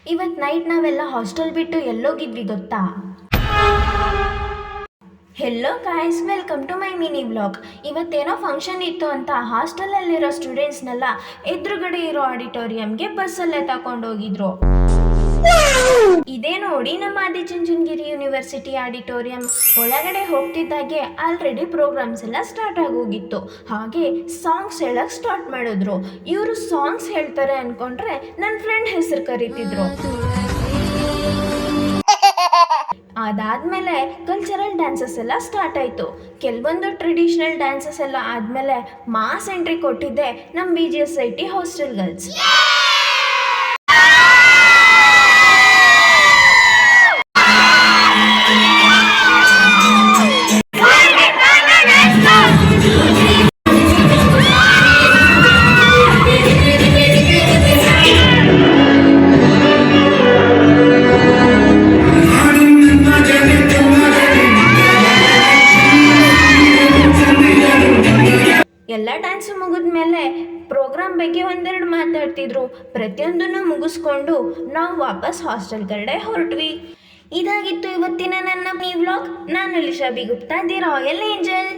ಇವತ್ತು ನೈಟ್ ನಾವೆಲ್ಲ ಹಾಸ್ಟೆಲ್ ಬಿಟ್ಟು ಎಲ್ಲೋಗಿದ್ವಿ ಗೊತ್ತಾ? Hello guys, welcome to my mini vlog. ಇವತ್ತೇನೋ ಫಂಕ್ಷನ್ ಇತ್ತು ಅಂತ ಹಾಸ್ಟೆಲಲ್ಲಿರೋ ಸ್ಟೂಡೆಂಟ್ಸ್ನೆಲ್ಲ ಎದುರುಗಡೆ ಇರೋ ಆಡಿಟೋರಿಯಂಗೆ ಬಸ್ಸಲ್ಲೇ ತಗೊಂಡೋಗಿದ್ರು. ಇದೇ ನೋಡಿ ನಮ್ಮ ಆದಿಚುಂಚನಗಿರಿ ಯೂನಿವರ್ಸಿಟಿ ಆಡಿಟೋರಿಯಂ. ಒಳಗಡೆ ಹೋಗ್ತಿದ್ದಾಗೆ ಆಲ್ರೆಡಿ ಪ್ರೋಗ್ರಾಮ್ಸ್ ಎಲ್ಲ ಸ್ಟಾರ್ಟ್ ಆಗೋಗಿತ್ತು. ಹಾಗೆ ಸಾಂಗ್ಸ್ ಹೇಳಕ್ ಸ್ಟಾರ್ಟ್ ಮಾಡಿದ್ರು. ಇವರು ಸಾಂಗ್ಸ್ ಹೇಳ್ತಾರೆ ಅನ್ಕೊಂಡ್ರೆ ನನ್ನ ಫ್ರೆಂಡ್ ಹೆಸರು ಕರೀತಿದ್ರು. ಅದಾದ್ಮೇಲೆ ಕಲ್ಚರಲ್ ಡ್ಯಾನ್ಸಸ್ ಎಲ್ಲ ಸ್ಟಾರ್ಟ್ ಆಯಿತು. ಕೆಲವೊಂದು ಟ್ರೆಡಿಷನಲ್ ಡ್ಯಾನ್ಸಸ್ ಎಲ್ಲ ಆದಮೇಲೆ ಮಾಸ್ ಎಂಟ್ರಿ ಕೊಟ್ಟಿದ್ದೆ ನಮ್ಮ BGSIT ಹಾಸ್ಟೆಲ್ ಗರ್ಲ್ಸ್. ಎಲ್ಲ ಡ್ಯಾನ್ಸು ಮುಗಿದ್ಮೇಲೆ ಪ್ರೋಗ್ರಾಮ್ ಬಗ್ಗೆ ಒಂದೆರಡು ಮಾತಾಡ್ತಿದ್ರು. ಪ್ರತಿಯೊಂದನ್ನು ಮುಗಿಸ್ಕೊಂಡು ನಾವು ವಾಪಸ್ ಹಾಸ್ಟೆಲ್ ಕಡೆ ಹೊರಟ್ವಿ. ಇದಾಗಿತ್ತು ಇವತ್ತಿನ ನನ್ನ ಈ ವ್ಲಾಗ್. ನಾನು Lisha B Gupta, the royal angel.